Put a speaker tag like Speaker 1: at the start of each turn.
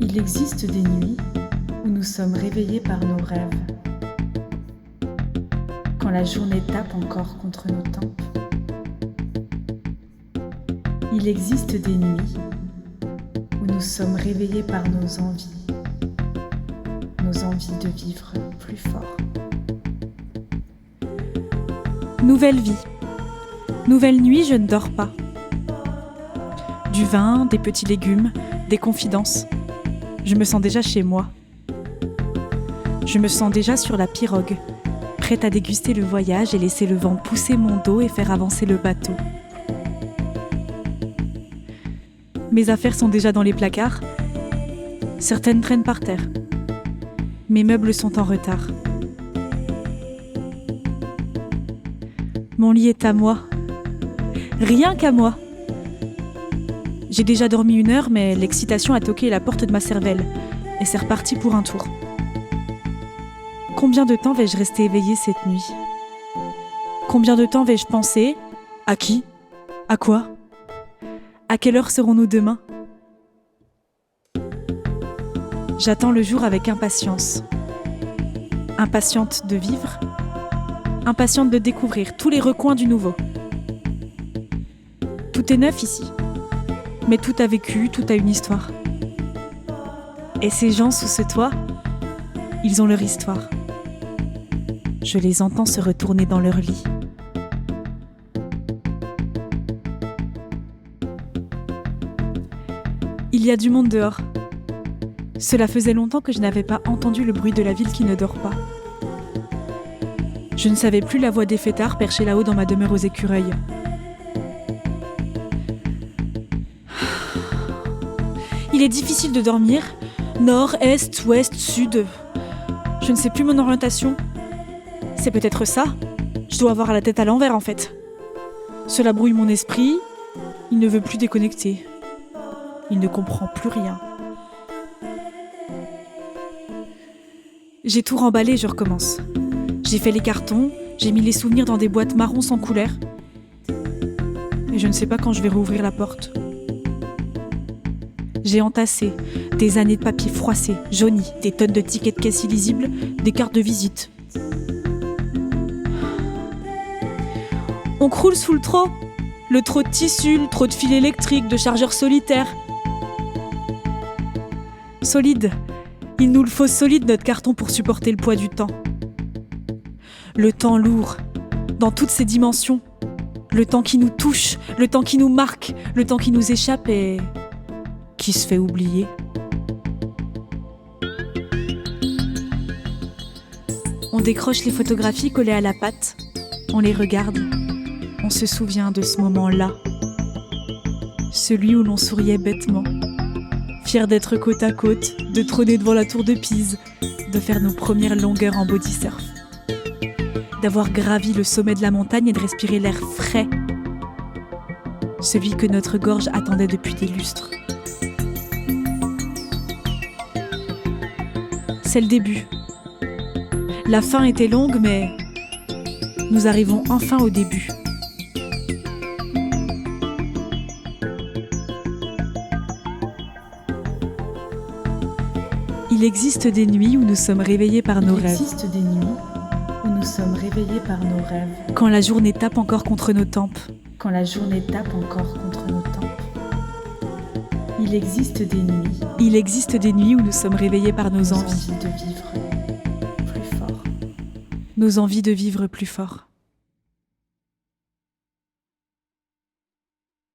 Speaker 1: Il existe des nuits où nous sommes réveillés par nos rêves, quand la journée tape encore contre nos tempes. Il existe des nuits où nous sommes réveillés par nos envies de vivre plus fort.
Speaker 2: Nouvelle vie. Nouvelle nuit, je ne dors pas. Du vin, des petits légumes, des confidences. Je me sens déjà chez moi. Je me sens déjà sur la pirogue, prête à déguster le voyage et laisser le vent pousser mon dos et faire avancer le bateau. Mes affaires sont déjà dans les placards. Certaines traînent par terre. Mes meubles sont en retard. Mon lit est à moi. Rien qu'à moi. J'ai déjà dormi 1 heure, mais l'excitation a toqué à la porte de ma cervelle, et c'est reparti pour un tour. Combien de temps vais-je rester éveillée cette nuit ? Combien de temps vais-je penser ? À qui ? À quoi ? À quelle heure serons-nous demain ? J'attends le jour avec impatience. Impatiente de vivre, impatiente de découvrir tous les recoins du nouveau. Tout est neuf ici. Mais tout a vécu, tout a une histoire. Et ces gens sous ce toit, ils ont leur histoire. Je les entends se retourner dans leur lit. Il y a du monde dehors. Cela faisait longtemps que je n'avais pas entendu le bruit de la ville qui ne dort pas. Je ne savais plus la voix des fêtards perchés là-haut dans ma demeure aux écureuils. Il est difficile de dormir. Nord, est, ouest, sud. Je ne sais plus mon orientation. C'est peut-être ça. Je dois avoir la tête à l'envers en fait. Cela brouille mon esprit. Il ne veut plus déconnecter. Il ne comprend plus rien. J'ai tout remballé, je recommence. J'ai fait les cartons, j'ai mis les souvenirs dans des boîtes marron sans couleur. Et je ne sais pas quand je vais rouvrir la porte. J'ai entassé des années de papier froissé, jauni, des tonnes de tickets de caisse illisibles, des cartes de visite. On croule sous le trop. Le trop de tissus, le trop de fils électriques, de chargeurs solitaires. Solide. Il nous le faut solide notre carton pour supporter le poids du temps. Le temps lourd, dans toutes ses dimensions. Le temps qui nous touche, le temps qui nous marque, le temps qui nous échappe et qui se fait oublier. On décroche les photographies collées à la patte, on les regarde, on se souvient de ce moment-là. Celui où l'on souriait bêtement, fier d'être côte à côte, de trôner devant la tour de Pise, de faire nos premières longueurs en body surf, d'avoir gravi le sommet de la montagne et de respirer l'air frais, celui que notre gorge attendait depuis des lustres. C'est le début. La fin était longue, mais nous arrivons enfin au début. Il existe des nuits où nous sommes réveillés par nos rêves.
Speaker 1: Il existe des nuits où nous sommes réveillés par nos rêves,
Speaker 2: Quand la journée tape encore contre nos tempes.
Speaker 1: quand la journée tape encore contre nos tempes. Il existe des nuits,
Speaker 2: Il existe des nuits où nous sommes réveillés par nos envies.
Speaker 1: de vivre plus fort.
Speaker 2: Nos envies de vivre plus fort.